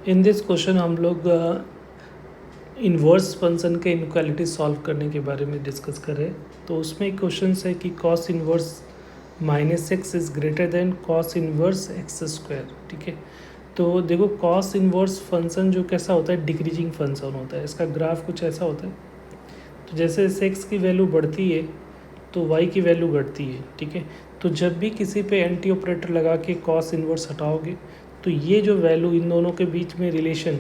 In this question हम लोग inverse function के इनक्वालिटी सॉल्व करने के बारे में डिस्कस कर रहे हैं। तो उसमें एक क्वेश्चन है कि cos inverse -x is greater than cos inverse x square. ठीक है, तो देखो कॉस इन्वर्स फंक्शन जो कैसा होता है, डिक्रीजिंग फंक्शन होता है। इसका ग्राफ कुछ ऐसा होता है। तो जैसे x की वैल्यू बढ़ती है तो y की वैल्यू घटती है। ठीक है, तो जब भी किसी पे एंटी ऑपरेटर लगा के कॉस इन्वर्स हटाओगे तो ये जो वैल्यू, इन दोनों के बीच में रिलेशन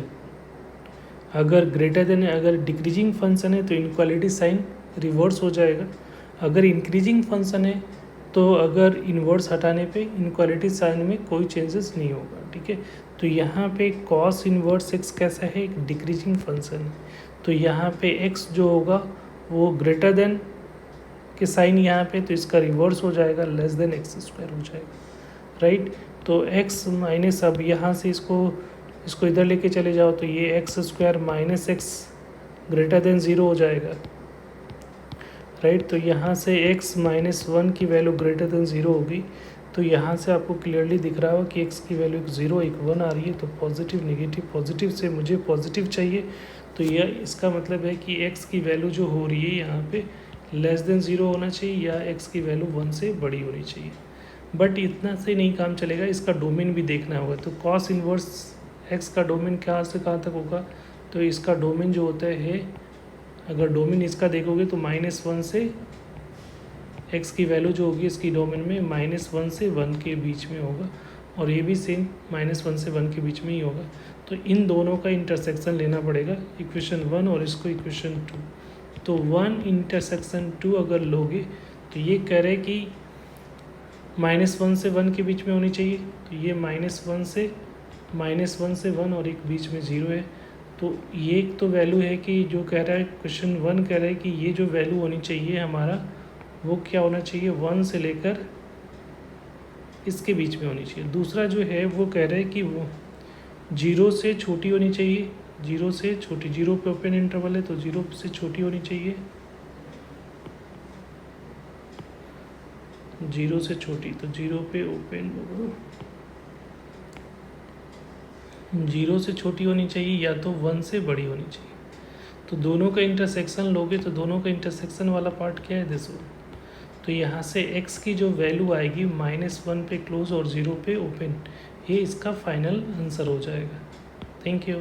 अगर ग्रेटर देन, अगर डिक्रीजिंग फंक्शन है तो इनक्वालिटी साइन रिवर्स हो जाएगा। अगर इंक्रीजिंग फंक्शन है तो अगर इन्वर्स हटाने पे इनक्वालिटी साइन में कोई चेंजेस नहीं होगा। ठीक है, तो यहाँ पे कॉस इन्वर्स एक्स कैसा है, एक डिक्रीजिंग फंक्शन है। तो यहाँ पे एक्स जो होगा वो ग्रेटर देन के साइन यहाँ पे, तो इसका रिवर्स हो जाएगा, लेस देन एक्स स्क्वायर हो जाएगा। राइट, तो एक्स माइनस, अब यहाँ से इसको इधर लेके चले जाओ तो ये x square minus x greater than zero हो जाएगा। राइट, तो यहाँ से x माइनस वन की वैल्यू ग्रेटर देन ज़ीरो होगी। तो यहाँ से आपको क्लियरली दिख रहा हो कि x की वैल्यू 0 1 1 आ रही है। तो पॉजिटिव नेगेटिव, पॉजिटिव से मुझे पॉजिटिव चाहिए, तो यह इसका मतलब है कि x की वैल्यू जो हो रही है यहाँ पे लेस देन ज़ीरो होना चाहिए या x की वैल्यू 1 से बड़ी होनी चाहिए। बट इतना से नहीं काम चलेगा, इसका डोमेन भी देखना होगा। तो कॉस इन्वर्स x का डोमेन कहाँ से कहाँ तक होगा, तो इसका डोमेन जो होता है, अगर डोमेन इसका देखोगे तो -1 से x की वैल्यू जो होगी इसकी डोमेन में -1 से 1 के बीच में होगा, और ये भी सेम -1 से 1 के बीच में ही होगा। तो इन दोनों का इंटरसेक्शन लेना पड़ेगा, इक्वेशन 1 और इसको इक्वेशन 2। तो 1 इंटरसेक्शन 2 अगर लोगे तो ये कह रहे कि -1 से 1 के बीच में होनी चाहिए। तो ये -1 से 1 और एक बीच में 0 है। तो ये एक तो वैल्यू है कि जो कह रहा है क्वेश्चन 1 कह रहा है कि ये जो वैल्यू होनी चाहिए हमारा, वो क्या होना चाहिए, 1 से लेकर इसके बीच में होनी चाहिए। दूसरा जो है वो कह रहा है कि वो 0 से छोटी होनी चाहिए, 0 से छोटी, 0 पे ओपन इंटरवल है तो 0 से छोटी होनी चाहिए, 0 से छोटी, तो 0 पे ओपन, 0 से छोटी होनी चाहिए या तो 1 से बड़ी होनी चाहिए। तो दोनों का इंटरसेक्शन लोगे तो दोनों का इंटरसेक्शन वाला पार्ट क्या है, दिस वन। तो यहाँ से x की जो वैल्यू आएगी -1 पे क्लोज और 0 पे ओपन, ये इसका फाइनल आंसर हो जाएगा। Thank you.